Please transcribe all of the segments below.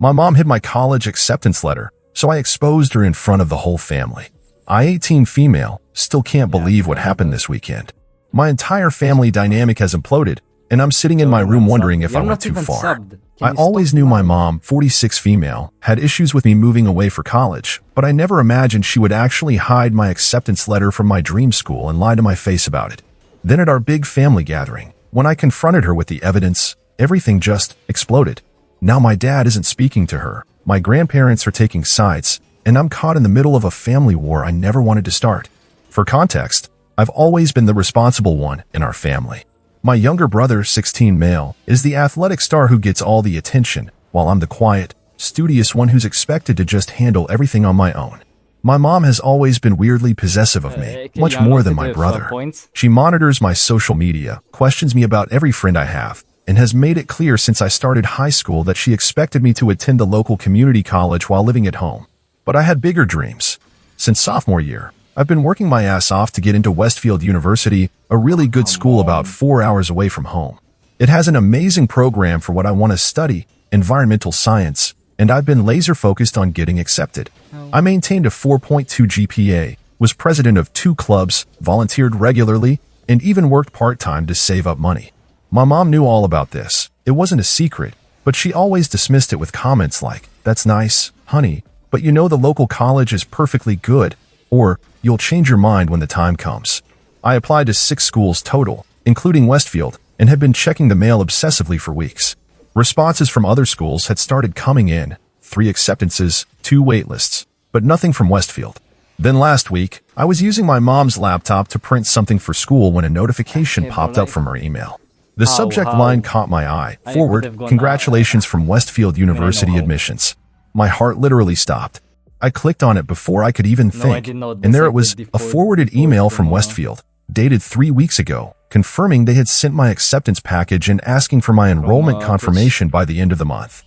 My mom hid my college acceptance letter, so I exposed her in front of the whole family. I, 18 female, still can't believe what happened this weekend. My entire family dynamic has imploded, and I'm sitting in my room wondering if I went too far. I always knew my mom, 46 female, had issues with me moving away for college, but I never imagined she would actually hide my acceptance letter from my dream school and lie to my face about it. Then at our big family gathering, when I confronted her with the evidence, everything just exploded. Now my dad isn't speaking to her, my grandparents are taking sides, and I'm caught in the middle of a family war I never wanted to start. For context, I've always been the responsible one in our family. My younger brother, 16 male, is the athletic star who gets all the attention, while I'm the quiet, studious one who's expected to just handle everything on my own. My mom has always been weirdly possessive of me, much more than my brother. She monitors my social media, questions me about every friend I have, and has made it clear since I started high school that she expected me to attend the local community college while living at home. But I had bigger dreams. Since sophomore year, I've been working my ass off to get into Westfield University, a really good school about 4 hours away from home. It has an amazing program for what I want to study, environmental science, and I've been laser focused on getting accepted. I maintained a 4.2 GPA, was president of 2 clubs, volunteered regularly, and even worked part-time to save up money. My mom knew all about this. It wasn't a secret, but she always dismissed it with comments like, "That's nice, honey, but you know the local college is perfectly good," or "You'll change your mind when the time comes." I applied to 6 schools total, including Westfield, and had been checking the mail obsessively for weeks. Responses from other schools had started coming in, 3 acceptances, 2 waitlists, but nothing from Westfield. Then last week, I was using my mom's laptop to print something for school when a notification popped up from her email. The subject line caught my eye. Forward, congratulations from Westfield University admissions. My heart literally stopped. I clicked on it before I could even think, and there it was, a forwarded email from Westfield, dated 3 weeks ago, confirming they had sent my acceptance package and asking for my enrollment confirmation by the end of the month,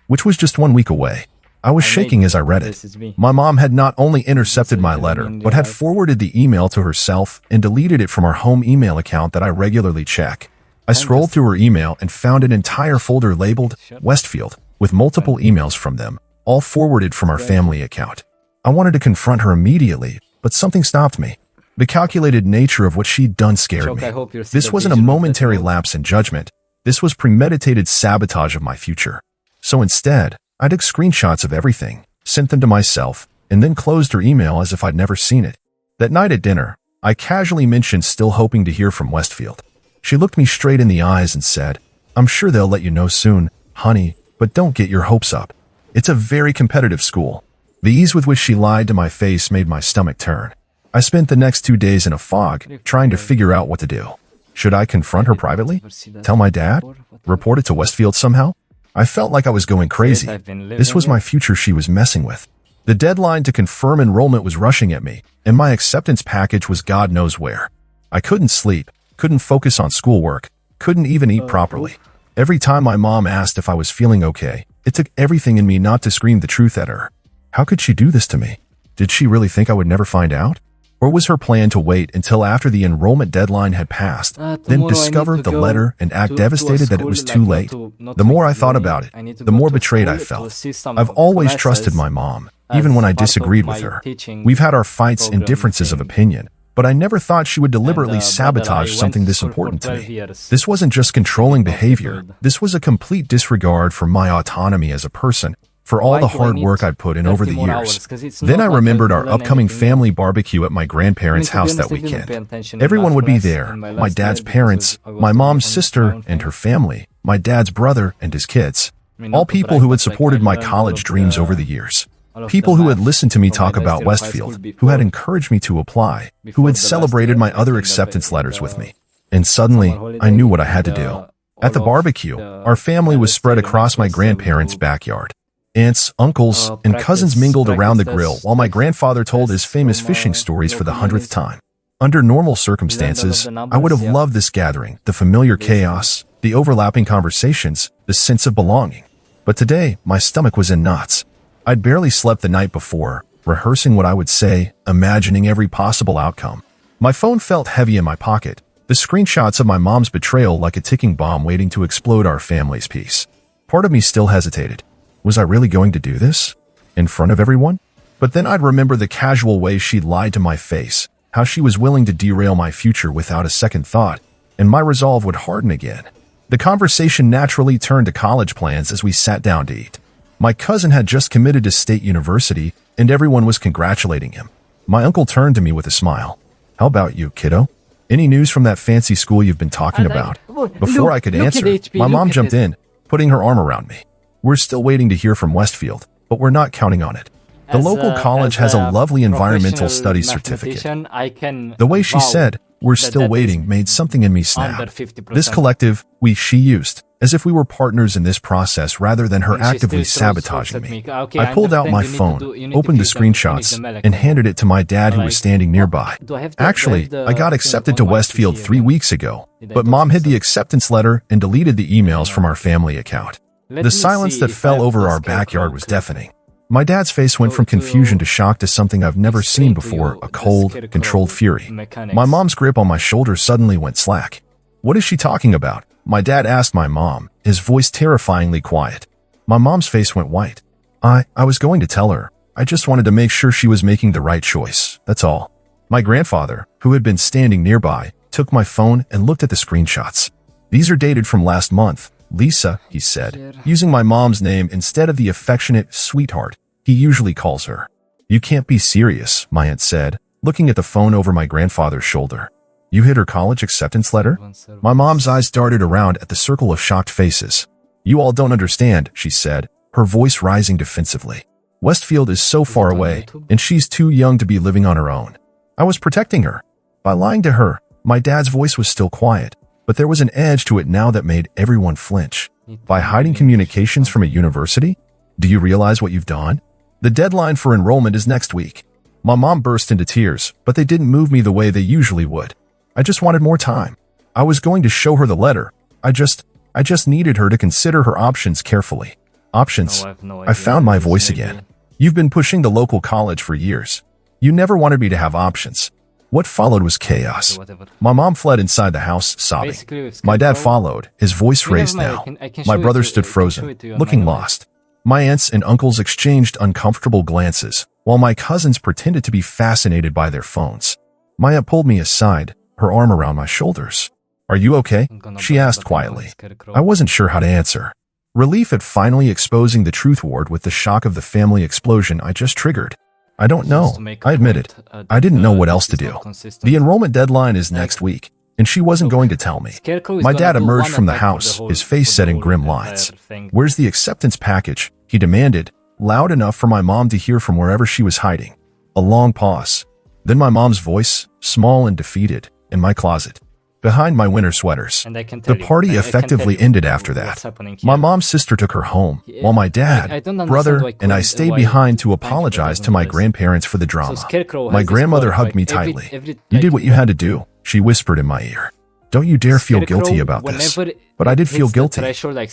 which was just 1 week away. I was shaking as I read it. My mom had not only intercepted my letter, but had forwarded the email to herself and deleted it from our home email account that I regularly check. I scrolled through her email and found an entire folder labeled Westfield, with multiple emails from them, all forwarded from our family account. I wanted to confront her immediately, but something stopped me. The calculated nature of what she'd done scared me. This wasn't a momentary lapse in judgment. This was premeditated sabotage of my future. So instead, I took screenshots of everything, sent them to myself, and then closed her email as if I'd never seen it. That night at dinner, I casually mentioned still hoping to hear from Westfield. She looked me straight in the eyes and said, "I'm sure they'll let you know soon, honey, but don't get your hopes up. It's a very competitive school." The ease with which she lied to my face made my stomach turn. I spent the next 2 days in a fog, trying to figure out what to do. Should I confront her privately? Tell my dad? Report it to Westfield somehow? I felt like I was going crazy. This was my future she was messing with. The deadline to confirm enrollment was rushing at me, and my acceptance package was God knows where. I couldn't sleep, couldn't focus on schoolwork, couldn't even eat properly. Every time my mom asked if I was feeling okay, it took everything in me not to scream the truth at her. How could she do this to me? Did she really think I would never find out? Or was her plan to wait until after the enrollment deadline had passed, then discover the letter and act devastated that it was too late? The more I thought about it, the more betrayed I felt. I've always trusted my mom, even when I disagreed with her. We've had our fights and differences of opinion, but I never thought she would deliberately sabotage something this important to me. This wasn't just controlling behavior. This was a complete disregard for my autonomy as a person, for all the hard work I'd put in over the years. Then I remembered our upcoming family barbecue at my grandparents' house that weekend. Everyone would be there, my dad's parents, my mom's sister and her family, my dad's brother and his kids. All people who had supported my college dreams over the years. People who had listened to me talk about Westfield, who had encouraged me to apply, who had celebrated my other acceptance letters with me. And suddenly, I knew what I had to do. At the barbecue, our family was spread across my grandparents' backyard. Aunts, uncles, and cousins mingled around the grill while my grandfather told his famous fishing stories for the 100th time. Under normal circumstances, I would have loved this gathering, the familiar chaos, the overlapping conversations, the sense of belonging. But today, my stomach was in knots. I'd barely slept the night before, rehearsing what I would say, imagining every possible outcome. My phone felt heavy in my pocket, the screenshots of my mom's betrayal like a ticking bomb waiting to explode our family's peace. Part of me still hesitated. Was I really going to do this? In front of everyone? But then I'd remember the casual way she'd lied to my face, how she was willing to derail my future without a second thought, and my resolve would harden again. The conversation naturally turned to college plans as we sat down to eat. My cousin had just committed to State University, and everyone was congratulating him. My uncle turned to me with a smile. How about you, kiddo? Any news from that fancy school you've been talking about? Before I could answer, my mom jumped in, putting her arm around me. We're still waiting to hear from Westfield, but we're not counting on it. The local college has a lovely environmental studies certificate. The way she said, "We're still waiting," made something in me snap. This collective, she used, as if we were partners in this process rather than her actively sabotaging me. I pulled out my phone, opened the screenshots, and handed it to my dad who was standing nearby. Actually, I got accepted to Westfield 3 weeks ago, but Mom hid the acceptance letter and deleted the emails from our family account. The silence that fell over our backyard was deafening. My dad's face went from confusion to shock to something I've never seen before, a cold, controlled fury. My mom's grip on my shoulder suddenly went slack. What is she talking about? My dad asked my mom, his voice terrifyingly quiet. My mom's face went white. I was going to tell her. I just wanted to make sure she was making the right choice, that's all. My grandfather, who had been standing nearby, took my phone and looked at the screenshots. These are dated from last month. Lisa, he said, using my mom's name instead of the affectionate sweetheart he usually calls her. You can't be serious, my aunt said, looking at the phone over my grandfather's shoulder. You hid her college acceptance letter? My mom's eyes darted around at the circle of shocked faces. You all don't understand, she said, her voice rising defensively. Westfield is so far away, and she's too young to be living on her own. I was protecting her. By lying to her, my dad's voice was still quiet, but there was an edge to it now that made everyone flinch. By hiding communications from a university? Do you realize what you've done? The deadline for enrollment is next week. My mom burst into tears, but they didn't move me the way they usually would. I just wanted more time. I was going to show her the letter. I just needed her to consider her options carefully. Options. I found my voice again. You've been pushing the local college for years. You never wanted me to have options. What followed was chaos. My mom fled inside the house, sobbing. My dad followed, his voice raised now. My brother stood frozen, looking lost. My aunts and uncles exchanged uncomfortable glances, while my cousins pretended to be fascinated by their phones. My aunt pulled me aside, her arm around my shoulders. Are you okay? She asked quietly. I wasn't sure how to answer. Relief at finally exposing the truth warred with the shock of the family explosion I just triggered. I don't know, I admit it. I didn't know what else to do. The enrollment deadline is next week, and she wasn't going to tell me. My dad emerged from the house, his face set in grim lines. Where's the acceptance package? He demanded, loud enough for my mom to hear from wherever she was hiding. A long pause. Then my mom's voice, small and defeated, in my closet, behind my winter sweaters. The party effectively ended after that. My mom's sister took her home, while my dad, brother, and I stayed behind to apologize to my grandparents for the drama. My grandmother hugged me tightly. You did what you had to do, she whispered in my ear. Don't you dare feel guilty about this. But I did feel guilty,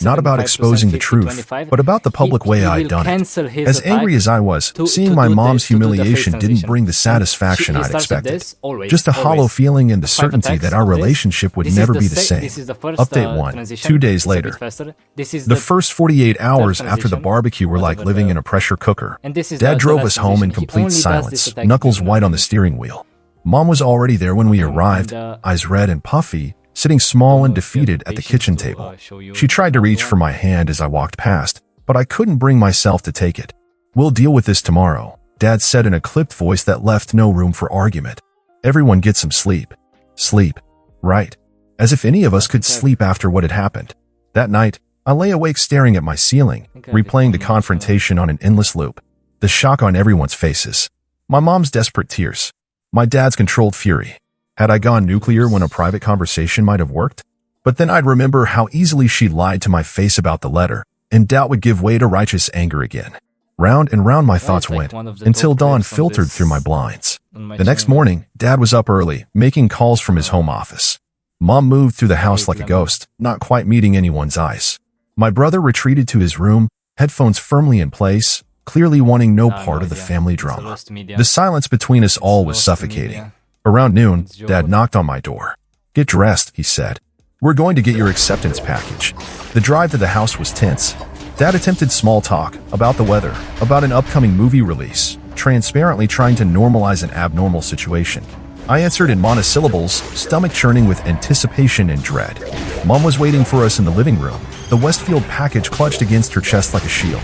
not about exposing the truth, but about the public way I'd done it. As angry as I was, seeing my mom's humiliation didn't bring the satisfaction I'd expected. Just a hollow feeling and the certainty that our relationship would never be the same. Update 1, 2 days later. The first 48 hours after the barbecue were like living in a pressure cooker. Dad drove us home in complete silence, knuckles white on the steering wheel. Mom was already there when we arrived, eyes red and puffy, sitting small and defeated at the kitchen table. She tried to reach for my hand as I walked past, but I couldn't bring myself to take it. We'll deal with this tomorrow, Dad said in a clipped voice that left no room for argument. Everyone get some sleep. Sleep. Right. As if any of us could sleep after what had happened. That night, I lay awake staring at my ceiling, replaying the confrontation on an endless loop. The shock on everyone's faces. My mom's desperate tears. My dad's controlled fury. Had I gone nuclear when a private conversation might have worked? But then I'd remember how easily she lied to my face about the letter, and doubt would give way to righteous anger again. Round and round my thoughts went, until dawn filtered through my blinds. The next morning, Dad was up early, making calls from his home office. Mom moved through the house like a ghost, not quite meeting anyone's eyes. My brother retreated to his room, headphones firmly in place, clearly wanting no part of the family drama. The silence between us all was suffocating. Around noon, Dad knocked on my door. Get dressed, he said. We're going to get your acceptance package. The drive to the house was tense. Dad attempted small talk about the weather, about an upcoming movie release, transparently trying to normalize an abnormal situation. I answered in monosyllables, stomach churning with anticipation and dread. Mom was waiting for us in the living room, the Westfield package clutched against her chest like a shield.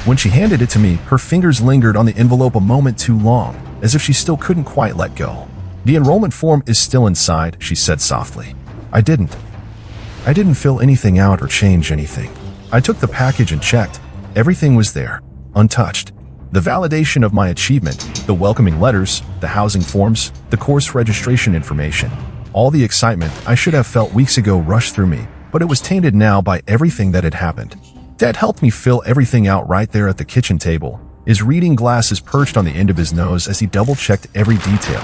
When she handed it to me, her fingers lingered on the envelope a moment too long, as if she still couldn't quite let go. "The enrollment form is still inside," she said softly. I didn't fill anything out or change anything. I took the package and checked. Everything was there, untouched. The validation of my achievement, the welcoming letters, the housing forms, the course registration information. All the excitement I should have felt weeks ago rushed through me, but it was tainted now by everything that had happened. Dad helped me fill everything out right there at the kitchen table, his reading glasses perched on the end of his nose as he double-checked every detail.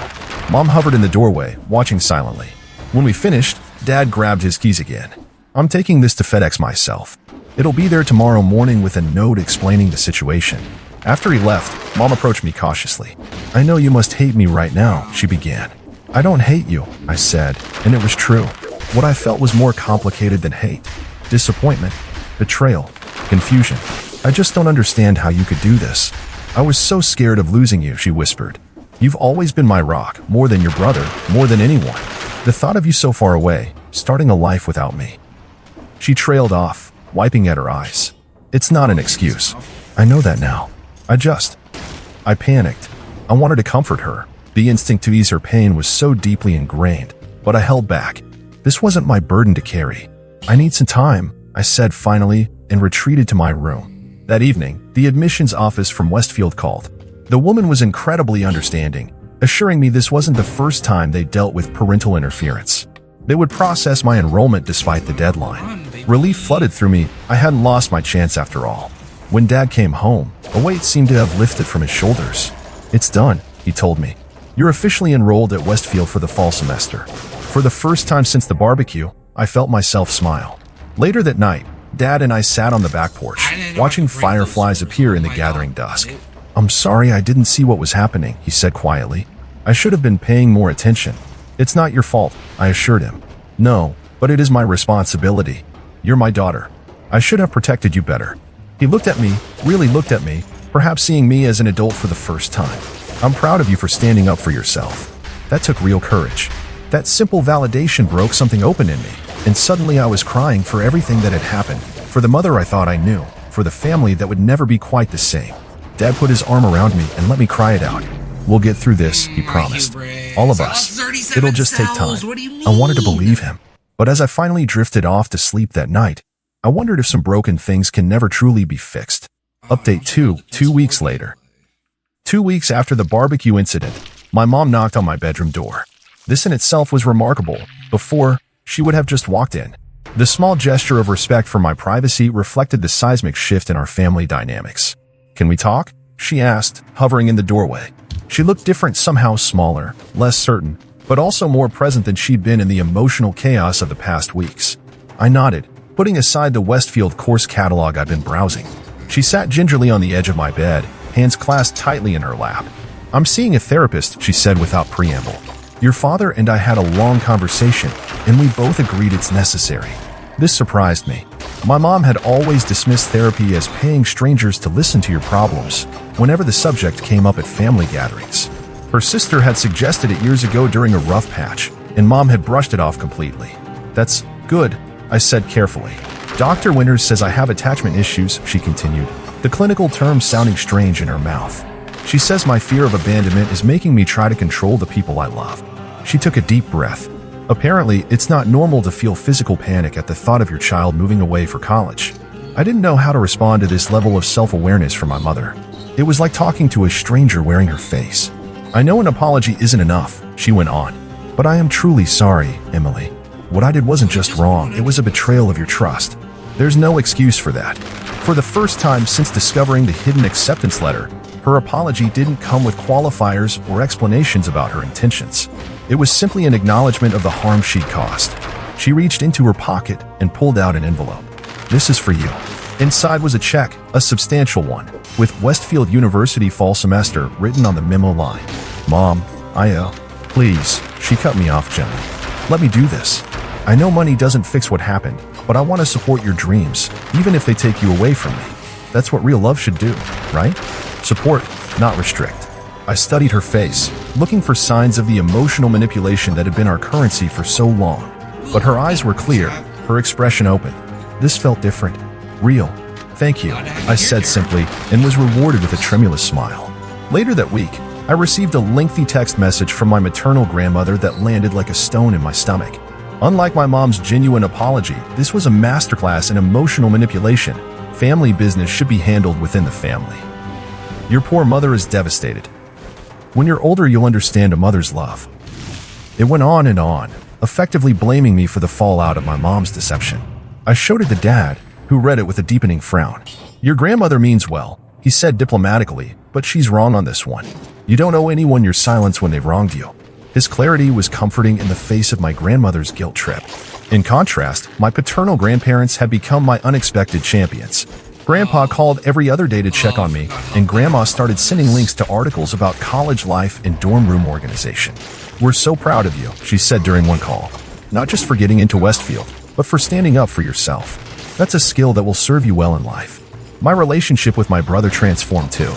Mom hovered in the doorway, watching silently. When we finished, Dad grabbed his keys again. "I'm taking this to FedEx myself. It'll be there tomorrow morning with a note explaining the situation." After he left, Mom approached me cautiously. "I know you must hate me right now," she began. "I don't hate you," I said, and it was true. What I felt was more complicated than hate. Disappointment, betrayal, confusion. "I just don't understand how you could do this. I was so scared of losing you," she whispered. "You've always been my rock, more than your brother, more than anyone. The thought of you so far away, starting a life without me." She trailed off, wiping at her eyes. "It's not an excuse. I know that now. I panicked. I wanted to comfort her. The instinct to ease her pain was so deeply ingrained, but I held back. This wasn't my burden to carry. "I need some time," I said finally, and retreated to my room. That evening, the admissions office from Westfield called. The woman was incredibly understanding, assuring me this wasn't the first time they dealt with parental interference. They would process my enrollment despite the deadline. Relief flooded through me. I hadn't lost my chance after all. When Dad came home, a weight seemed to have lifted from his shoulders. "It's done," he told me. "You're officially enrolled at Westfield for the fall semester." For the first time since the barbecue, I felt myself smile. Later that night, Dad and I sat on the back porch, watching fireflies appear in the gathering dusk. "I'm sorry I didn't see what was happening," he said quietly. "I should have been paying more attention." "It's not your fault," I assured him. "No, but it is my responsibility. You're my daughter. I should have protected you better." He looked at me, really looked at me, perhaps seeing me as an adult for the first time. "I'm proud of you for standing up for yourself." That took real courage. That simple validation broke something open in me, and suddenly I was crying for everything that had happened, for the mother I thought I knew, for the family that would never be quite the same. Dad put his arm around me and let me cry it out. "We'll get through this," he promised. "All of us. It'll just take time." I wanted to believe him. But as I finally drifted off to sleep that night, I wondered if some broken things can never truly be fixed. Update 2 weeks later. 2 weeks after the barbecue incident, my mom knocked on my bedroom door. This in itself was remarkable. Before, she would have just walked in. The small gesture of respect for my privacy reflected the seismic shift in our family dynamics. "Can we talk?" she asked, hovering in the doorway. She looked different, somehow smaller, less certain, but also more present than she'd been in the emotional chaos of the past weeks. I nodded, putting aside the Westfield course catalog I'd been browsing. She sat gingerly on the edge of my bed, hands clasped tightly in her lap. "I'm seeing a therapist," she said without preamble. "Your father and I had a long conversation, and we both agreed it's necessary." This surprised me. My mom had always dismissed therapy as paying strangers to listen to your problems, whenever the subject came up at family gatherings. Her sister had suggested it years ago during a rough patch, and Mom had brushed it off completely. "That's good," I said carefully. "Dr. Winters says I have attachment issues," she continued, the clinical term sounding strange in her mouth. "She says my fear of abandonment is making me try to control the people I love." She took a deep breath. "Apparently, it's not normal to feel physical panic at the thought of your child moving away for college." I didn't know how to respond to this level of self-awareness from my mother. It was like talking to a stranger wearing her face. "I know an apology isn't enough," she went on, "but I am truly sorry, Emily. What I did wasn't just wrong, it was a betrayal of your trust. There's no excuse for that." For the first time since discovering the hidden acceptance letter, her apology didn't come with qualifiers or explanations about her intentions. It was simply an acknowledgement of the harm she'd caused. She reached into her pocket and pulled out an envelope. "This is for you." Inside was a check, a substantial one, with Westfield University fall semester written on the memo line. "Mom, please," she cut me off gently. "Let me do this. I know money doesn't fix what happened, but I want to support your dreams, even if they take you away from me." That's what real love should do, right? Support, not restrict. I studied her face, looking for signs of the emotional manipulation that had been our currency for so long. But her eyes were clear, her expression open. This felt different. Real. Thank you, I said simply, and was rewarded with a tremulous smile. Later that week, I received a lengthy text message from my maternal grandmother that landed like a stone in my stomach. Unlike my mom's genuine apology, this was a masterclass in emotional manipulation. Family business should be handled within the family. Your poor mother is devastated. When you're older, you'll understand a mother's love. It went on, effectively blaming me for the fallout of my mom's deception. I showed it to Dad, who read it with a deepening frown. Your grandmother means well, he said diplomatically, but she's wrong on this one. You don't owe anyone your silence when they've wronged you. His clarity was comforting in the face of my grandmother's guilt trip. In contrast, my paternal grandparents had become my unexpected champions. Grandpa called every other day to check on me, and Grandma started sending links to articles about college life and dorm room organization. We're so proud of you, she said during one call. Not just for getting into Westfield, but for standing up for yourself. That's a skill that will serve you well in life. My relationship with my brother transformed too.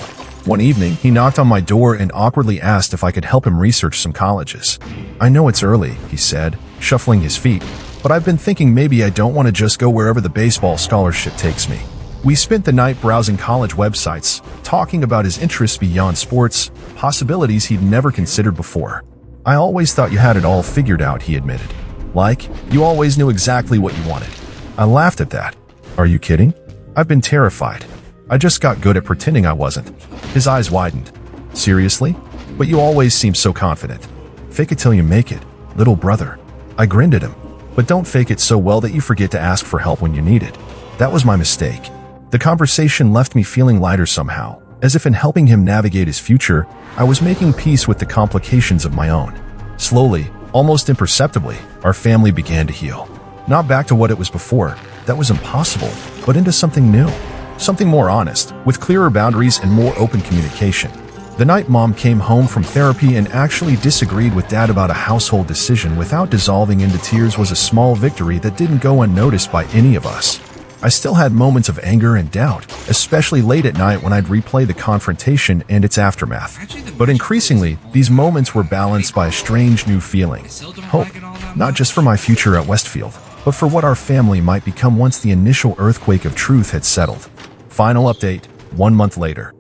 One evening, he knocked on my door and awkwardly asked if I could help him research some colleges. I know it's early, he said, shuffling his feet, but I've been thinking maybe I don't want to just go wherever the baseball scholarship takes me. We spent the night browsing college websites, talking about his interests beyond sports, possibilities he'd never considered before. I always thought you had it all figured out, he admitted. Like, you always knew exactly what you wanted. I laughed at that. Are you kidding? I've been terrified. I just got good at pretending I wasn't. His eyes widened. Seriously? But you always seem so confident. Fake it till you make it, little brother. I grinned at him. But don't fake it so well that you forget to ask for help when you need it. That was my mistake. The conversation left me feeling lighter somehow, as if in helping him navigate his future, I was making peace with the complications of my own. Slowly, almost imperceptibly, our family began to heal. Not back to what it was before, that was impossible, but into something new. Something more honest, with clearer boundaries and more open communication. The night Mom came home from therapy and actually disagreed with Dad about a household decision without dissolving into tears was a small victory that didn't go unnoticed by any of us. I still had moments of anger and doubt, especially late at night when I'd replay the confrontation and its aftermath. But increasingly, these moments were balanced by a strange new feeling. Hope, not just for my future at Westfield, but for what our family might become once the initial earthquake of truth had settled. Final update, 1 month later.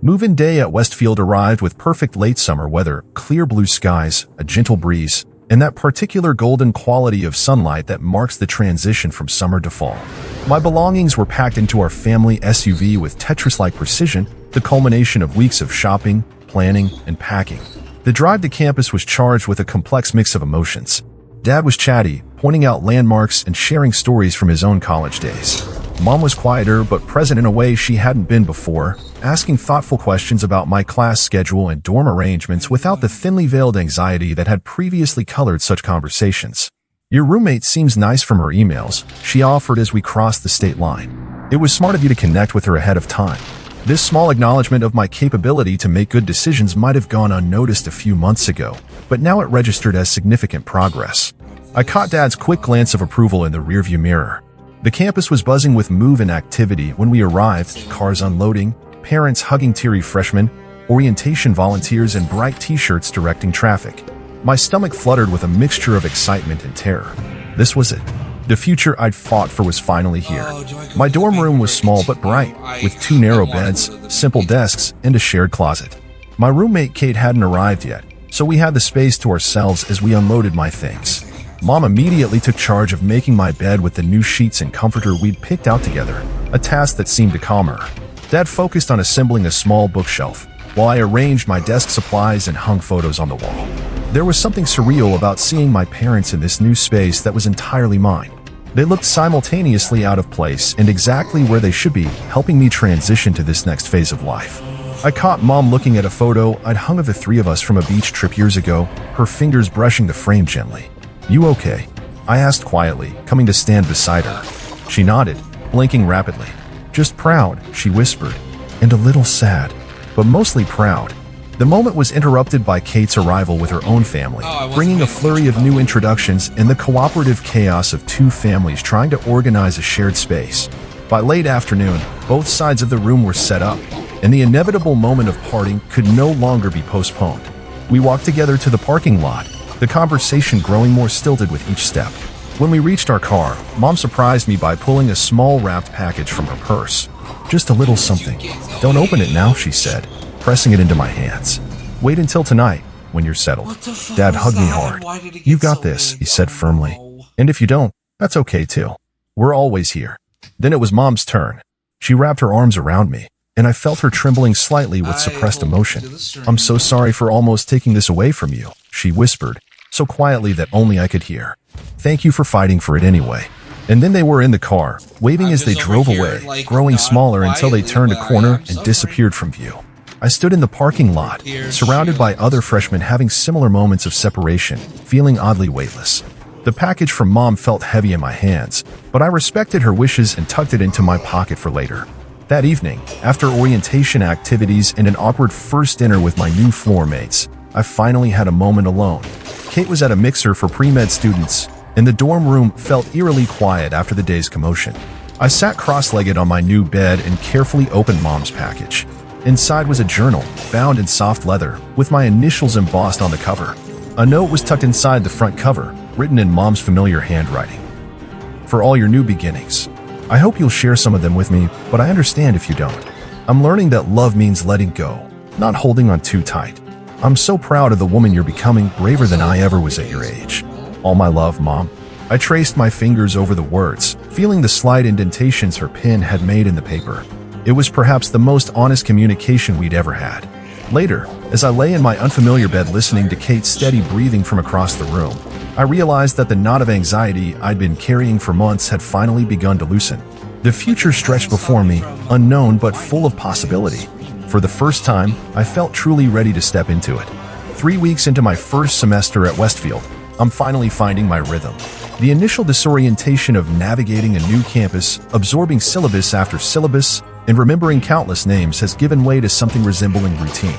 Move-in day at Westfield arrived with perfect late summer weather, clear blue skies, a gentle breeze, and that particular golden quality of sunlight that marks the transition from summer to fall. My belongings were packed into our family SUV with Tetris-like precision, the culmination of weeks of shopping, planning, and packing. The drive to campus was charged with a complex mix of emotions. Dad was chatty, pointing out landmarks and sharing stories from his own college days. Mom was quieter but present in a way she hadn't been before, asking thoughtful questions about my class schedule and dorm arrangements without the thinly veiled anxiety that had previously colored such conversations. Your roommate seems nice from her emails, she offered as we crossed the state line. It was smart of you to connect with her ahead of time. This small acknowledgement of my capability to make good decisions might have gone unnoticed a few months ago, but now it registered as significant progress. I caught Dad's quick glance of approval in the rearview mirror. The campus was buzzing with move-in activity when we arrived, cars unloading, parents hugging teary freshmen, orientation volunteers and bright t-shirts directing traffic. My stomach fluttered with a mixture of excitement and terror. This was it. The future I'd fought for was finally here. My dorm room was small but bright, with 2 narrow beds, simple desks, and a shared closet. My roommate Kate hadn't arrived yet, so we had the space to ourselves as we unloaded my things. Mom immediately took charge of making my bed with the new sheets and comforter we'd picked out together, a task that seemed to calm her. Dad focused on assembling a small bookshelf, while I arranged my desk supplies and hung photos on the wall. There was something surreal about seeing my parents in this new space that was entirely mine. They looked simultaneously out of place and exactly where they should be, helping me transition to this next phase of life. I caught Mom looking at a photo I'd hung of the 3 of us from a beach trip years ago, her fingers brushing the frame gently. "You okay?" I asked quietly, coming to stand beside her. She nodded, blinking rapidly. "Just proud," she whispered, "and a little sad, but mostly proud." The moment was interrupted by Kate's arrival with her own family, bringing a flurry of new introductions and the cooperative chaos of 2 families trying to organize a shared space. By late afternoon, both sides of the room were set up, and the inevitable moment of parting could no longer be postponed. We walked together to the parking lot, the conversation growing more stilted with each step. When we reached our car, Mom surprised me by pulling a small wrapped package from her purse. "Just a little something. Don't open it now," she said, pressing it into my hands. "Wait until tonight, when you're settled." Dad hugged me hard. "You've got this," he said firmly. "And if you don't, that's okay too. We're always here." Then it was Mom's turn. She wrapped her arms around me, and I felt her trembling slightly with suppressed emotion. "I'm so sorry for almost taking this away from you," she whispered, so quietly that only I could hear. "Thank you for fighting for it anyway." And then they were in the car, waving as they drove away, growing smaller until they turned a corner and disappeared from view. I stood in the parking lot, surrounded by other freshmen having similar moments of separation, feeling oddly weightless. The package from Mom felt heavy in my hands, but I respected her wishes and tucked it into my pocket for later. That evening, after orientation activities and an awkward first dinner with my new floor mates, I finally had a moment alone. Kate was at a mixer for pre-med students, and the dorm room felt eerily quiet after the day's commotion. I sat cross-legged on my new bed and carefully opened Mom's package. Inside was a journal, bound in soft leather, with my initials embossed on the cover. A note was tucked inside the front cover, written in Mom's familiar handwriting. "For all your new beginnings. I hope you'll share some of them with me, but I understand if you don't. I'm learning that love means letting go, not holding on too tight. I'm so proud of the woman you're becoming, braver than I ever was at your age. All my love, Mom." I traced my fingers over the words, feeling the slight indentations her pen had made in the paper. It was perhaps the most honest communication we'd ever had. Later, as I lay in my unfamiliar bed listening to Kate's steady breathing from across the room, I realized that the knot of anxiety I'd been carrying for months had finally begun to loosen. The future stretched before me, unknown but full of possibility. For the first time, I felt truly ready to step into it. 3 weeks into my first semester at Westfield, I'm finally finding my rhythm. The initial disorientation of navigating a new campus, absorbing syllabus after syllabus, and remembering countless names has given way to something resembling routine.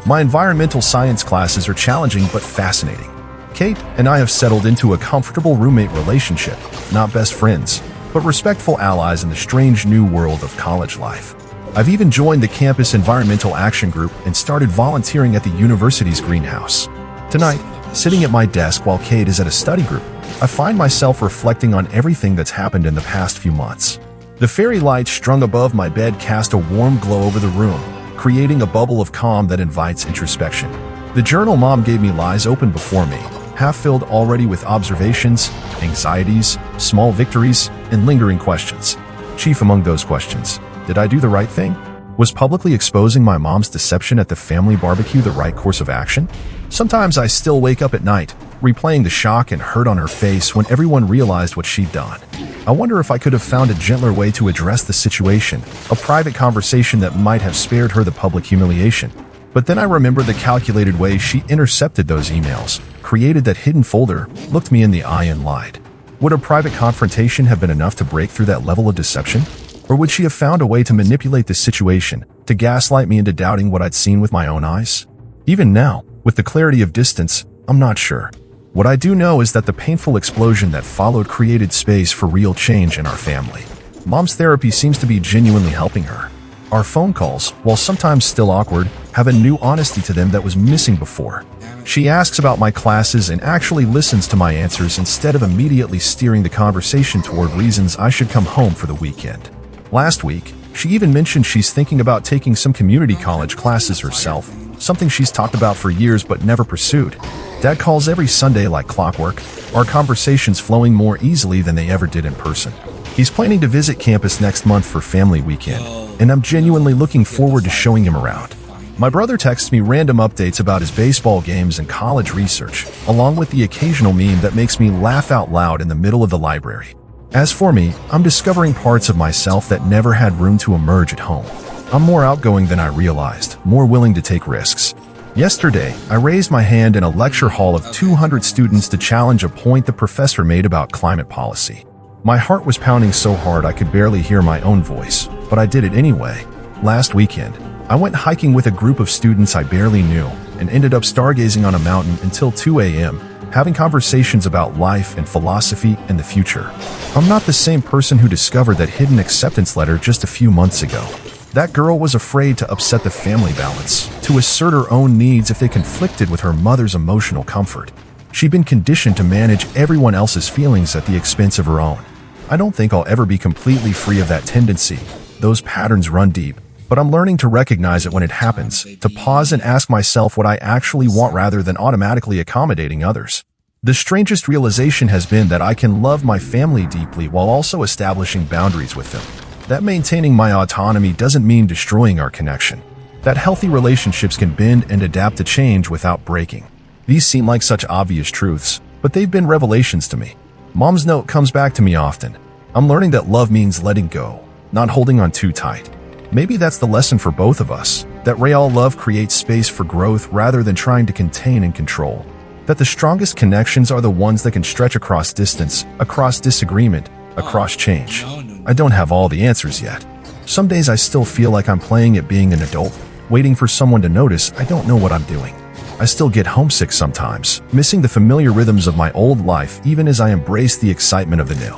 My environmental science classes are challenging but fascinating. Kate and I have settled into a comfortable roommate relationship, not best friends, but respectful allies in the strange new world of college life. I've even joined the campus environmental action group and started volunteering at the university's greenhouse. Tonight, sitting at my desk while Kate is at a study group, I find myself reflecting on everything that's happened in the past few months. The fairy lights strung above my bed cast a warm glow over the room, creating a bubble of calm that invites introspection. The journal Mom gave me lies open before me, half-filled already with observations, anxieties, small victories, and lingering questions. Chief among those questions, did I do the right thing? Was publicly exposing my mom's deception at the family barbecue the right course of action? Sometimes I still wake up at night, replaying the shock and hurt on her face when everyone realized what she'd done. I wonder if I could have found a gentler way to address the situation, a private conversation that might have spared her the public humiliation. But then I remember the calculated way she intercepted those emails, created that hidden folder, looked me in the eye and lied. Would a private confrontation have been enough to break through that level of deception? Or would she have found a way to manipulate the situation, to gaslight me into doubting what I'd seen with my own eyes? Even now, with the clarity of distance, I'm not sure. What I do know is that the painful explosion that followed created space for real change in our family. Mom's therapy seems to be genuinely helping her. Our phone calls, while sometimes still awkward, have a new honesty to them that was missing before. She asks about my classes and actually listens to my answers instead of immediately steering the conversation toward reasons I should come home for the weekend. Last week, she even mentioned she's thinking about taking some community college classes herself, something she's talked about for years but never pursued. Dad calls every Sunday like clockwork, our conversations flowing more easily than they ever did in person. He's planning to visit campus next month for family weekend, and I'm genuinely looking forward to showing him around. My brother texts me random updates about his baseball games and college research, along with the occasional meme that makes me laugh out loud in the middle of the library. As for me, I'm discovering parts of myself that never had room to emerge at home. I'm more outgoing than I realized, more willing to take risks. Yesterday, I raised my hand in a lecture hall of 200 students to challenge a point the professor made about climate policy. My heart was pounding so hard I could barely hear my own voice, but I did it anyway. Last weekend, I went hiking with a group of students I barely knew and ended up stargazing on a mountain until 2 a.m., having conversations about life and philosophy and the future. I'm not the same person who discovered that hidden acceptance letter just a few months ago. That girl was afraid to upset the family balance, to assert her own needs if they conflicted with her mother's emotional comfort. She'd been conditioned to manage everyone else's feelings at the expense of her own. I don't think I'll ever be completely free of that tendency. Those patterns run deep, but I'm learning to recognize it when it happens, to pause and ask myself what I actually want rather than automatically accommodating others. The strangest realization has been that I can love my family deeply while also establishing boundaries with them. That maintaining my autonomy doesn't mean destroying our connection. That healthy relationships can bend and adapt to change without breaking. These seem like such obvious truths, but they've been revelations to me. Mom's note comes back to me often. I'm learning that love means letting go, not holding on too tight. Maybe that's the lesson for both of us, that real love creates space for growth rather than trying to contain and control. That the strongest connections are the ones that can stretch across distance, across disagreement, across change. I don't have all the answers yet. Some days I still feel like I'm playing at being an adult, waiting for someone to notice I don't know what I'm doing. I still get homesick sometimes, missing the familiar rhythms of my old life even as I embrace the excitement of the new.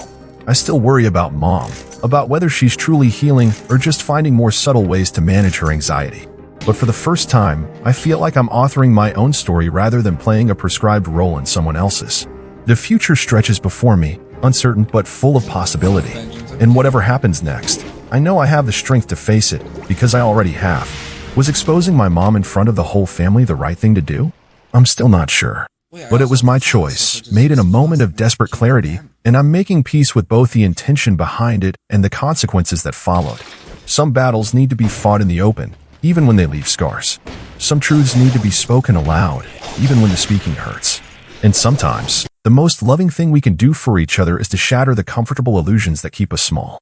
I still worry about Mom, about whether she's truly healing or just finding more subtle ways to manage her anxiety. But for the first time, I feel like I'm authoring my own story rather than playing a prescribed role in someone else's. The future stretches before me, uncertain but full of possibility. And whatever happens next, I know I have the strength to face it, because I already have. Was exposing my mom in front of the whole family the right thing to do? I'm still not sure. But it was my choice, made in a moment of desperate clarity, and I'm making peace with both the intention behind it and the consequences that followed. Some battles need to be fought in the open, even when they leave scars. Some truths need to be spoken aloud, even when the speaking hurts. And sometimes, the most loving thing we can do for each other is to shatter the comfortable illusions that keep us small.